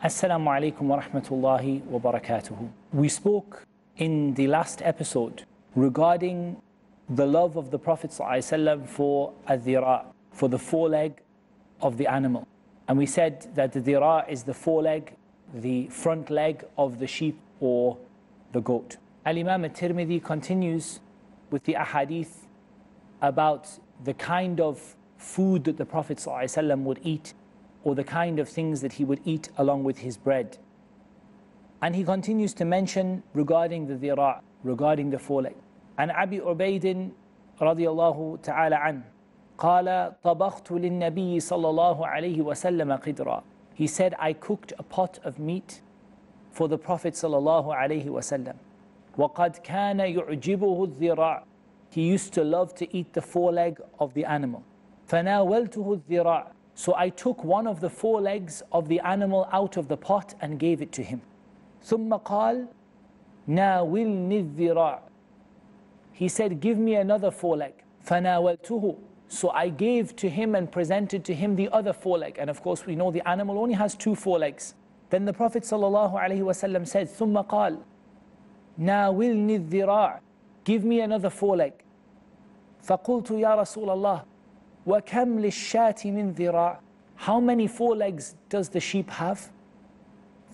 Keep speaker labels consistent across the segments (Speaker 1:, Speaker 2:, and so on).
Speaker 1: Assalamu alaikum wa rahmatullahi wa barakatuhu. We spoke in the last episode regarding the love of the Prophet ﷺ for al-dhira, for the foreleg of the animal. And we said that the dhira is the foreleg, the front leg of the sheep or the goat. Al-Imam al-Tirmidhi continues with the ahadith about the kind of food that the Prophet ﷺ would eat, or the kind of things that he would eat along with his bread. And he continues to mention regarding the dhira, regarding the foreleg. And Abi Ubayd radiyallahu ta'ala an, قال طبخت للنبي صلى الله عليه وسلم قدرا. He said, I cooked a pot of meat for the Prophet صلى الله عليه وسلم. وقد كان يعجبه الذراع. He used to love to eat the foreleg of the animal. فناولته الذراع. So I took one of the forelegs of the animal out of the pot and gave it to him. ثم قال ناولني الذراع. He said, give me another foreleg. فناولته. So I gave to him and presented to him the other foreleg. And of course we know the animal only has two forelegs. Then the Prophet ﷺ said, ثم قال ناولني الذراع. Give me another foreleg. فقلت يا رسول الله وَكَمْ لِلشَّاةِ مِنْ ذِرَاعٍ. How many forelegs does the sheep have?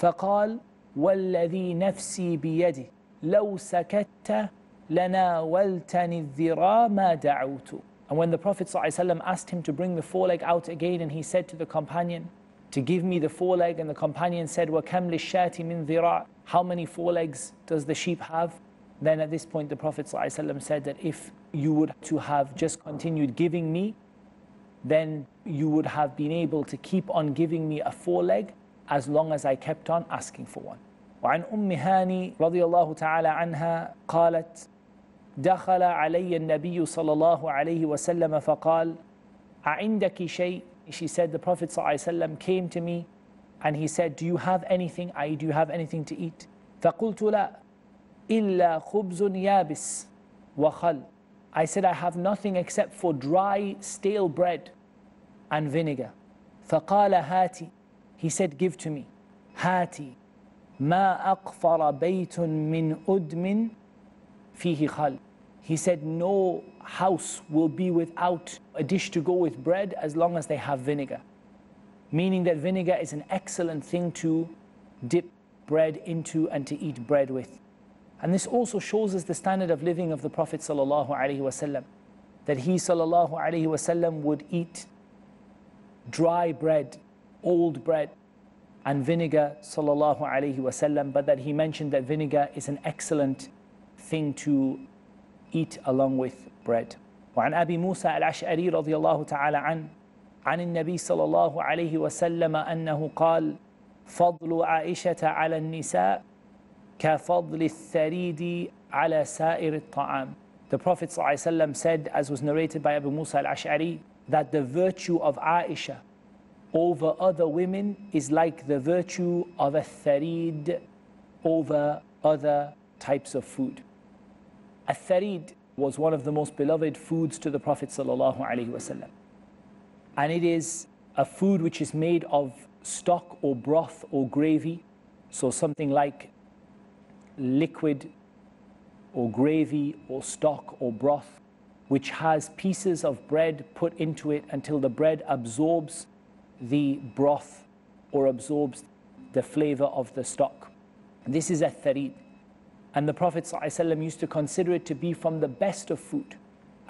Speaker 1: فَقَالْ وَالَّذِي نَفْسِي بِيَدِهِ لَوْ سَكَتَّ لَنَاوَلْتَنِ الذِّرَاءَ مَا دَعَوْتُ. And when the Prophet ﷺ asked him to bring the foreleg out again, and he said to the companion to give me the foreleg, and the companion said, وَكَمْ لِلشَّاةِ مِنْ ذِرَاعٍ. How many forelegs does the sheep have? Then at this point the Prophet ﷺ said that if you would to have just continued giving me, then you would have been able to keep on giving me a foreleg as long as I kept on asking for one. وعن أم هاني رضي الله تعالى عنها قالت دخل علي النبي صلى الله عليه وسلم فقال أعندك شيء. She said the Prophet ﷺ came to me and he said, do you have anything? Do you have anything to eat? فقلت لا إلا خبز يابس وخل. I said, I have nothing except for dry, stale bread and vinegar. فَقَالَ هَاتِ. He said, give to me. هَاتِ مَا أَقْفَرَ بَيْتٌ مِّنْ أُدْمٍ فِيهِ خَلْ. He said, no house will be without a dish to go with bread as long as they have vinegar. Meaning that vinegar is an excellent thing to dip bread into and to eat bread with. And this also shows us the standard of living of the Prophet ﷺ, that he ﷺ would eat dry bread, old bread, and vinegar ﷺ, but that he mentioned that vinegar is an excellent thing to eat along with bread. وعن أبي موسى الأشعري رضي الله تعالى عنه عن النبي صلى الله عليه وسلم أنه قال فضل عائشة على النساء كَفَضْلِ الثَّرِيدِ عَلَى سَائِرِ الطَّعَامِ. The Prophet ﷺ said, as was narrated by Abu Musa al-Ash'ari, that the virtue of Aisha over other women is like the virtue of a tharid over other types of food. A tharid was one of the most beloved foods to the Prophet ﷺ. And it is a food which is made of stock or broth or gravy, so something like liquid or gravy or stock or broth, which has pieces of bread put into it until the bread absorbs the broth or absorbs the flavor of the stock. This is a tharid. And the Prophet ﷺ used to consider it to be from the best of food.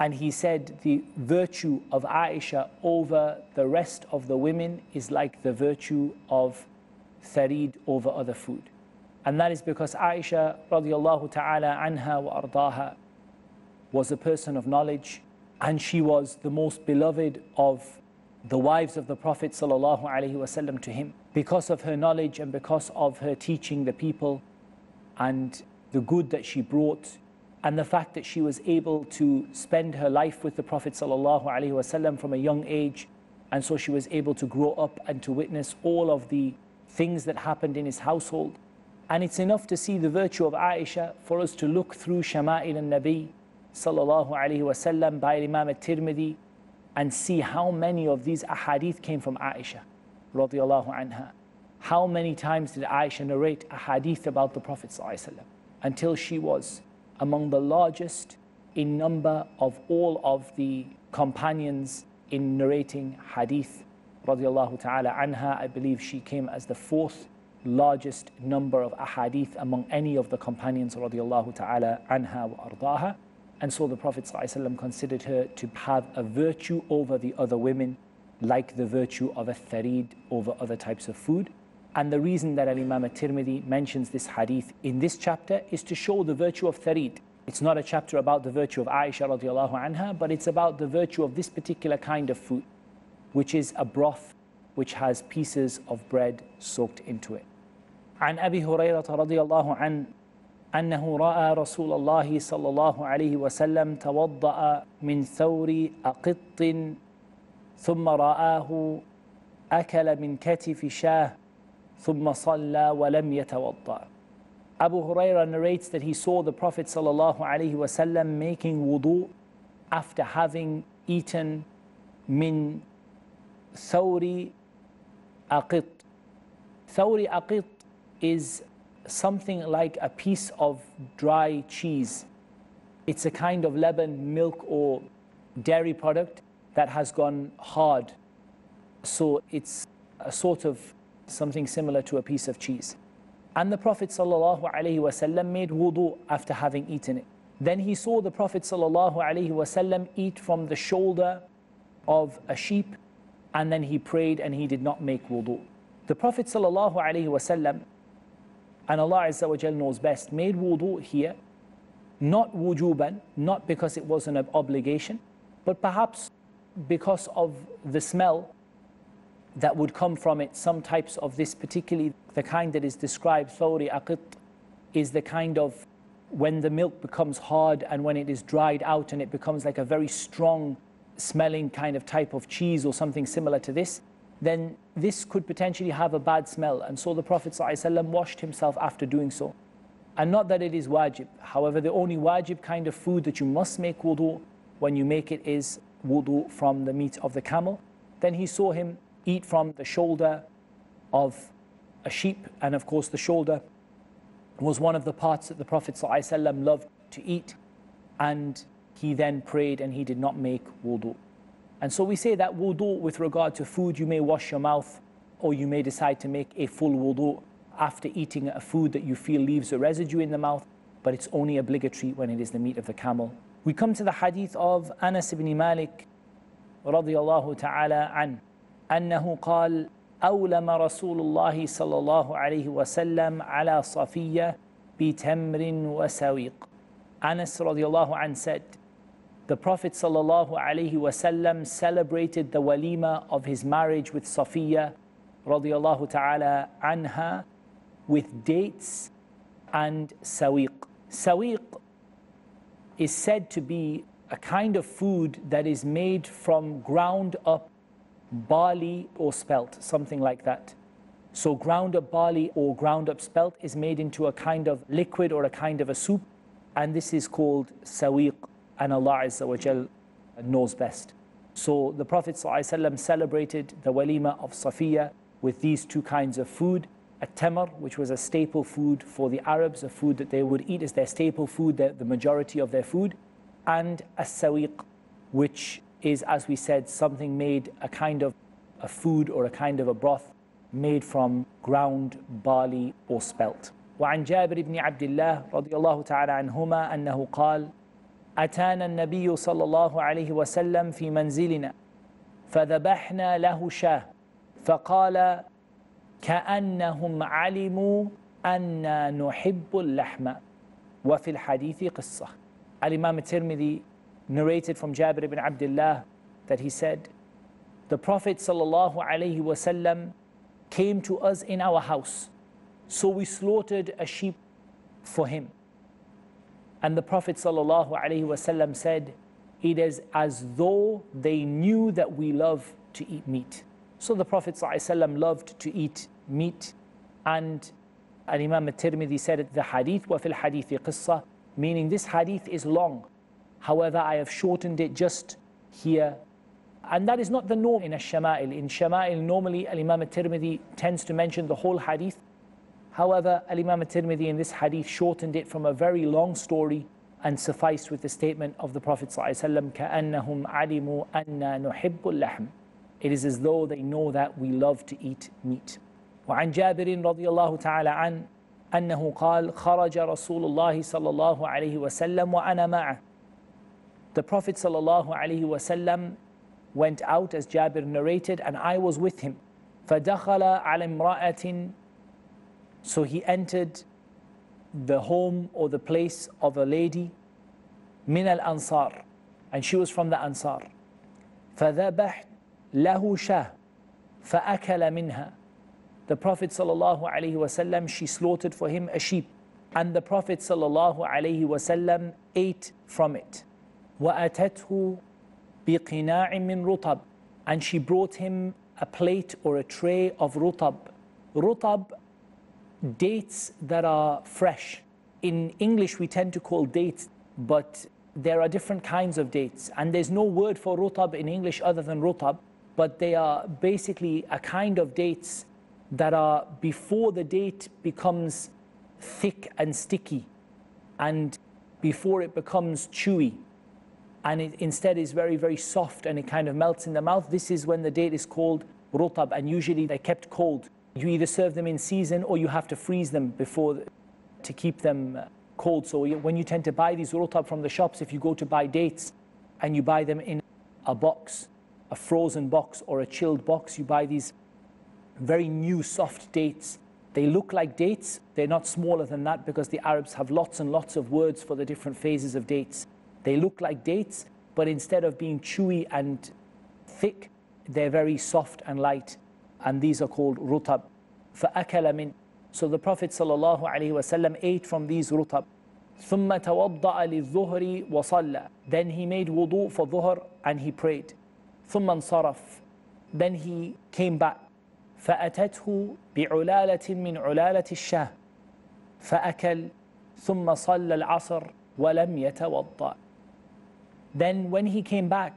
Speaker 1: And he said the virtue of Aisha over the rest of the women is like the virtue of tharid over other food. And that is because Aisha radiallahu ta'ala anha wa ardaha was a person of knowledge, and she was the most beloved of the wives of the Prophet sallallahu alaihi wasallam to him, because of her knowledge and because of her teaching the people and the good that she brought, and the fact that she was able to spend her life with the Prophet sallallahu alaihi wasallam from a young age, and so she was able to grow up and to witness all of the things that happened in his household. And it's enough to see the virtue of Aisha for us to look through Shama'il al-Nabi sallallahu alaihi wasallam by Imam al-Tirmidhi and see how many of these ahadith came from Aisha radiallahu anha. how many times did Aisha narrate a hadith about the Prophet ﷺ, until she was among the largest in number of all of the companions in narrating hadith radiallahu ta'ala anha. I believe she came as the fourth largest number of ahadith among any of the companions radiallahu ta'ala anha wa ardaha. And so the Prophet ﷺ considered her to have a virtue over the other women, like the virtue of a tharid over other types of food. And the reason that Imam at-Tirmidhi mentions this hadith in this chapter is to show the virtue of tharid. It's not a chapter about the virtue of Aisha radiallahu anha, but it's about the virtue of this particular kind of food, which is a broth which has pieces of bread soaked into it. عن أبي هريرة رضي الله عنه أنه رأى رسول الله صلى الله عليه وسلم توضأ من ثور أقط ثم رآه أكل من كتف شاه ثم صلى ولم يتوضأ. Abu Hurairah narrates that he saw the Prophet sallallahu alaihi wasallam making wudu after having eaten min thawri aqit. Thawri aqit is something like a piece of dry cheese. It's a kind of leban, milk or dairy product that has gone hard. So it's a sort of something similar to a piece of cheese. And the Prophet ﷺ made wudu after having eaten it. Then he saw the Prophet ﷺ eat from the shoulder of a sheep, and then he prayed and he did not make wudu. The Prophet ﷺ, and Allah Azza wa Jal knows best, made wudu here, not wujuban, not because it was an obligation, but perhaps because of the smell that would come from it. Some types of this, particularly the kind that is described, thawri aqit, is the kind of when the milk becomes hard and when it is dried out and it becomes like a very strong smelling kind of type of cheese or something similar to this, then this could potentially have a bad smell. And so the Prophet ﷺ washed himself after doing so. And not that it is wajib. However, the only wajib kind of food that you must make wudu when you make it is wudu from the meat of the camel. Then he saw him eat from the shoulder of a sheep, and of course the shoulder was one of the parts that the Prophet ﷺ loved to eat, and he then prayed and he did not make wudu. And so we say that wudu with regard to food, you may wash your mouth or you may decide to make a full wudu after eating a food that you feel leaves a residue in the mouth, but it's only obligatory when it is the meat of the camel. We come to the hadith of Anas ibn Malik radiyallahu ta'ala an أنه قال أولم رسول الله صلى الله عليه وسلم على صفية بتمر وسويق. Anas radiallahu anh said, the Prophet sallallahu alaihi wasallam celebrated the walima of his marriage with Safiya radiallahu ta'ala anha with dates and sawiq. Sawiq is said to be a kind of food that is made from ground up barley or spelt, something like that. So ground up barley or ground up spelt is made into a kind of liquid or a kind of a soup, and this is called sawiq, and Allah Azza wa Jal knows best. So the Prophet ﷺ celebrated the walima of Safiya with these two kinds of food: a tamar, which was a staple food for the Arabs, a food that they would eat as their staple food, the majority of their food, and a sawiq, which is, as we said, something made, a kind of a food or a kind of a broth made from ground barley or spelt. وعن جابر بن عبد الله رضي الله تعالى عنهما أنه قال أتانا النبي صلى الله عليه وسلم في منزلنا فذبحنا له شاة فقال كأنهم علموا أننا نحب اللحم وفي الحديث قصة. Al-Imam at-Tirmidhi narrated from Jabir ibn Abdullah that he said, the Prophet sallallahu alaihi wasallam came to us in our house, so we slaughtered a sheep for him. And the Prophet sallallahu alaihi wasallam said, it is as though they knew that we love to eat meat. So the Prophet sallallahu alaihi wasallam loved to eat meat, and Imam at-Tirmidhi said the hadith wa fil hadithi qissa, meaning this hadith is long. However, I have shortened it just here And that is not the norm in Ash-Shama'il. In Shama'il, normally Al-Imam al-Tirmidhi tends to mention the whole hadith. However, Al-Imam al-Tirmidhi in this hadith shortened it from a very long story and sufficed with the statement of the Prophet ﷺ, كَأَنَّهُمْ عَلِمُوا أَنَّا نُحِبُّ اللَّحْمِ. It is as though they know that we love to eat meat. وعن جابر رضي الله تعالى عنه أنه قال خرج رسول الله صلى الله عليه وسلم وأنا معه. The Prophet صلى الله عليه وسلم went out, as Jabir narrated, and I was with him. فدخل على امرأة. So he entered the home or the place of a lady, من الأنصار, and she was from the Ansar. فذبح له شاه فأكل منها. The Prophet ﷺ, she slaughtered for him a sheep, and the Prophet ﷺ ate from it. وأتته بقناع من رطب, and she brought him a plate or a tray of rutab. Rutab, dates that are fresh. In English we tend to call dates, but there are different kinds of dates, and there's no word for rutab in English other than rutab, but they are basically a kind of dates that are before the date becomes thick and sticky, and before it becomes chewy, and it instead is very, very soft and it kind of melts in the mouth. This is when the date is called rutab, and usually they're kept cold. You either serve them in season or you have to freeze them before to keep them cold. So when you tend to buy these rutab from the shops, if you go to buy dates and you buy them in a box, a frozen box or a chilled box, you buy these very new soft dates. They look like dates. They're not smaller than that because the Arabs have lots and lots of words for the different phases of dates. They look like dates, but instead of being chewy and thick, they're very soft and light, and these are called rutab. فَأَكَلَ مِنْ. So the Prophet ﷺ ate from these rutab. ثُمَّ تَوَضَّأَ لِلظُّهْرِ وَصَلَّى. Then he made wudu for dhuhr and he prayed. ثُمَّ انصَرَفْ. Then he came back. فأتته بعلالة من علالة الشاه فأكل ثم صلى العصر ولم يتوضأ. Then when he came back,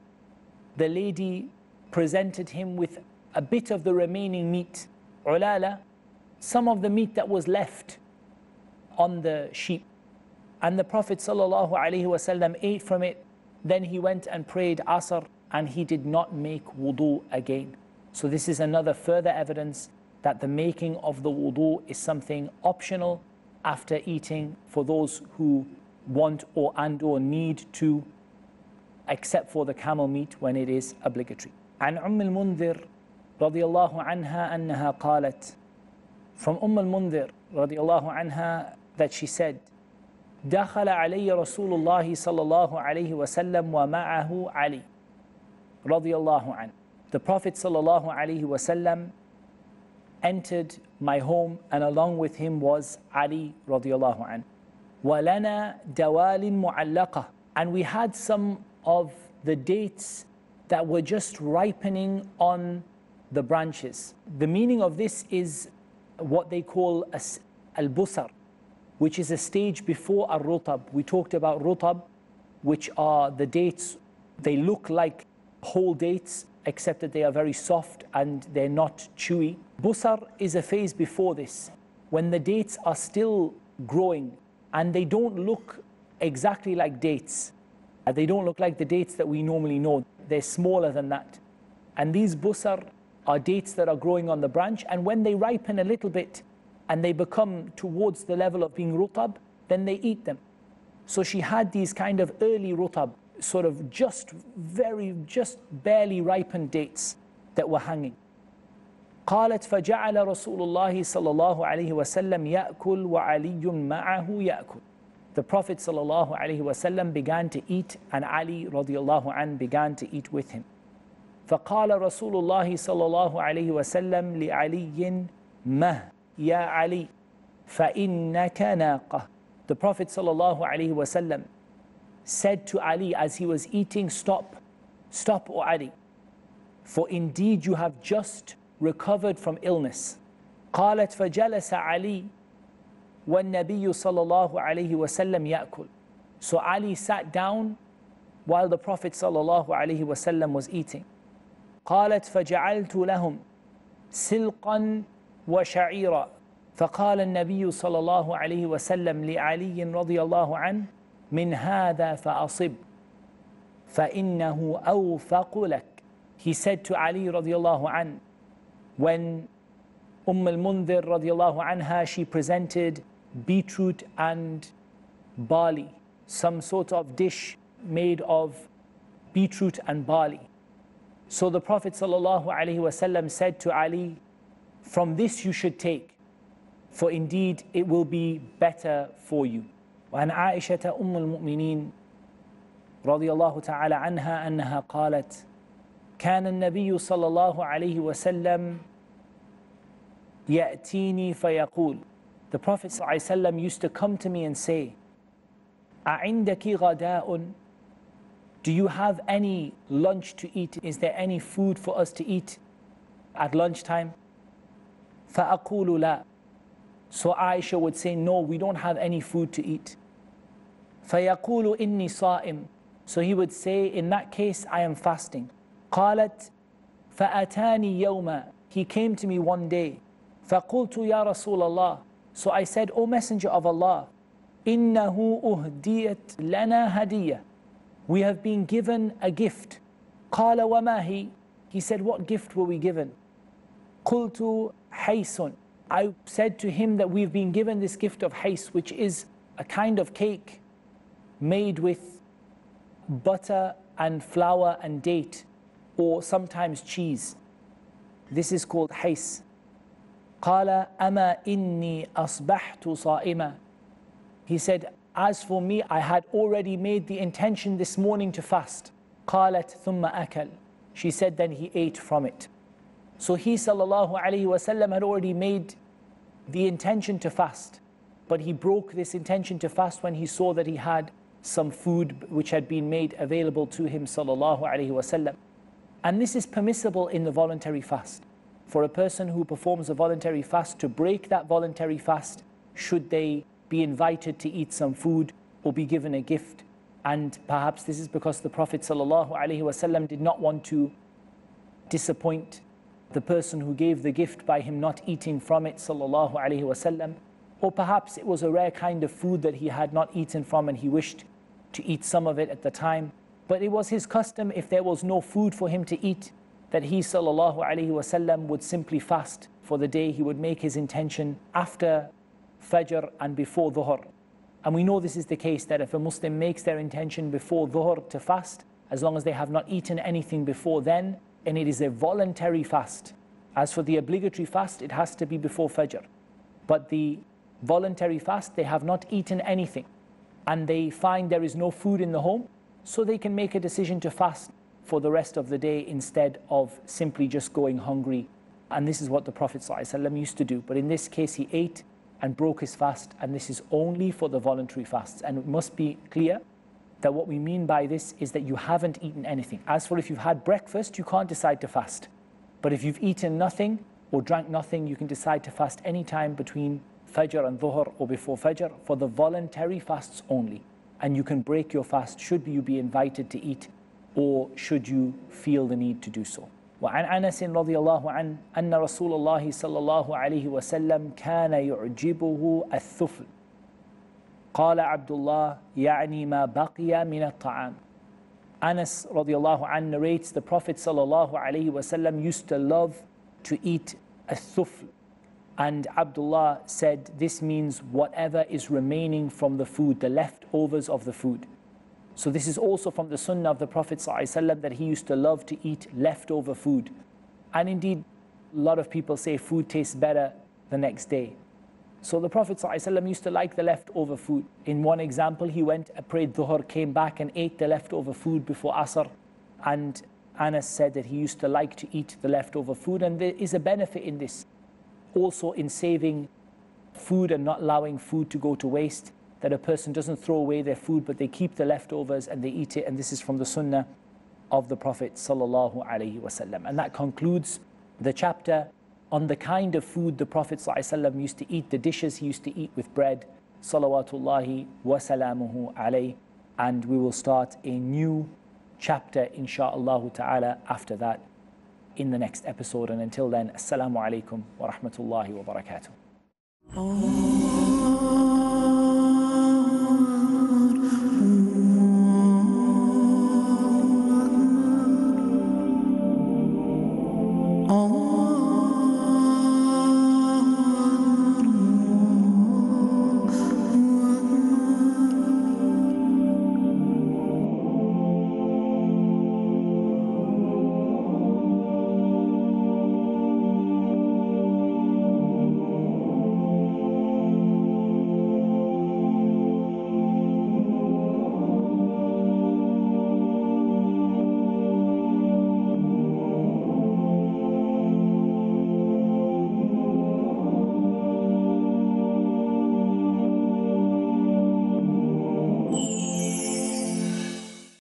Speaker 1: the lady presented him with a bit of the remaining meat, ulala, some of the meat that was left on the sheep. And the Prophet ﷺ ate from it. Then he went and prayed Asr, and he did not make wudu again. So this is another further evidence that the making of the wudu is something optional after eating for those who want or need to, except for the camel meat when it is obligatory. عن المنذر رضي الله عنها أنها قالت. From المنذر رضي الله عنها that she said, دخل علي رسول الله صلى الله عليه وسلم ومعه علي رضي الله عنه. The Prophet ﷺ entered my home, and along with him was Ali radiallahu anhu. وَلَنَا دَوَالٍ مُعَلَّقَةٍ. And we had some of the dates that were just ripening on the branches. The meaning of this is what they call al-busar, which is a stage before al-rutab. We talked about rutab, which are the dates. They look like whole dates, except that they are very soft and they're not chewy. Busar is a phase before this, when the dates are still growing and they don't look exactly like dates. They don't look like the dates that we normally know. They're smaller than that. And these busar are dates that are growing on the branch, and when they ripen a little bit and they become towards the level of being rutab, then they eat them. So she had these kind of early rutab, sort of just barely ripened dates that were hanging. قالت فجعل رسول الله صلى الله عليه وسلم يأكل وعلي معه يأكل. The Prophet صلى الله عليه وسلم began to eat, and Ali رضي الله عنه began to eat with him. فقال رسول الله صلى الله عليه وسلم لعلي مه يا علي فإنك ناقة. The Prophet صلى الله عليه وسلم said to Ali as he was eating, stop, O Ali, for indeed you have just recovered from illness. قالت فجلس علي والنبي صلى الله عليه وسلم يأكل. So Ali sat down while the Prophet صلى الله عليه وسلم was eating. قالت فجعلت لهم سلقا وشعيرا فقال النبي صلى الله عليه وسلم لعلي رضي الله عنه من هذا فأصب فإنه أوفق لك. He said to Ali radiallahu anhu, when al-Mundhir radiallahu anha, she presented beetroot and barley, some sort of dish made of beetroot and barley. So the Prophet sallallahu alaihi wasallam said to Ali, from this you should take, for indeed it will be better for you. وعن عائشة المؤمنين رضي الله تعالى عنها أنها قالت كان النبي صلى الله عليه وسلم يأتيني فيقول, the Prophet صلى الله عليه وسلم used to come to me and say, أعندك غداء, do you have any lunch to eat? Is there any food for us to eat at lunchtime? فأقول لا. So Aisha would say, no, we don't have any food to eat. فيقول إني صائم. So he would say, in that case, I am fasting. قالت فأتاني يوما. He came to me one day. فقلت يا رسول الله. So I said, O Messenger of Allah, إنه أهديت لنا هدية. We have been given a gift. قال وما هي. He said, what gift were we given? قلت حيس. I said to him that we've been given this gift of hais, which is a kind of cake made with butter and flour and date, or sometimes cheese. This is called hais. قال أما إني أصبحت صائما. He said, as for me, I had already made the intention this morning to fast. قالت ثم أكل. She said, then he ate from it. So he sallallahu alaihi wasallam had already made the intention to fast, but he broke this intention to fast when he saw that he had some food which had been made available to him sallallahu alaihi wasallam. And this is permissible in the voluntary fast. For a person who performs a voluntary fast to break that voluntary fast, should they be invited to eat some food or be given a gift. And perhaps this is because the Prophet sallallahu alaihi wasallam did not want to disappoint the person who gave the gift by him not eating from it sallallahu alaihi wasallam, or perhaps it was a rare kind of food that he had not eaten from and he wished to eat some of it at the time. But it was his custom, if there was no food for him to eat, that he sallallahu alaihi wasallam would simply fast for the day. He would make his intention after Fajr and before Dhuhr. And we know this is the case, that if a Muslim makes their intention before Dhuhr to fast, as long as they have not eaten anything before then, and it is a voluntary fast. As for the obligatory fast, it has to be before Fajr. But the voluntary fast, they have not eaten anything, and they find there is no food in the home, so they can make a decision to fast for the rest of the day instead of simply just going hungry. And this is what the Prophet ﷺ used to do. But in this case, he ate and broke his fast, and this is only for the voluntary fasts. And it must be clear that what we mean by this is that you haven't eaten anything. As for if you've had breakfast, you can't decide to fast. But if you've eaten nothing or drank nothing, you can decide to fast any time between Fajr and Dhuhr or before Fajr for the voluntary fasts only. And you can break your fast should you be invited to eat or should you feel the need to do so. وعن أنس رضي الله عنه أن رسول الله صلى الله عليه وسلم كان يعجبه الثفل. قال عبد الله يعني ما بقي من الطعام. Anas radiallahu anhu narrates the Prophet sallallahu alaihi wasallam used to love to eat al-thufl. And Abdullah said this means whatever is remaining from the food, the leftovers of the food. So this is also from the sunnah of the Prophet sallallahu alaihi wasallam that he used to love to eat leftover food. And indeed, a lot of people say food tastes better the next day. So the Prophet ﷺ used to like the leftover food. In one example, he went, prayed Dhuhr, came back and ate the leftover food before Asr. And Anas said that he used to like to eat the leftover food. And there is a benefit in this. Also in saving food and not allowing food to go to waste. That a person doesn't throw away their food, but they keep the leftovers and they eat it. And this is from the sunnah of the Prophet ﷺ. And that concludes the chapter on the kind of food the Prophet ﷺ used to eat, the dishes he used to eat with bread, salawatullahi wa salamuhu alayhi. And we will start a new chapter, insha'Allah ta'ala, after that. in the next episode. And until then, Assalamu alaikum wa rahmatullahi wa barakatuh.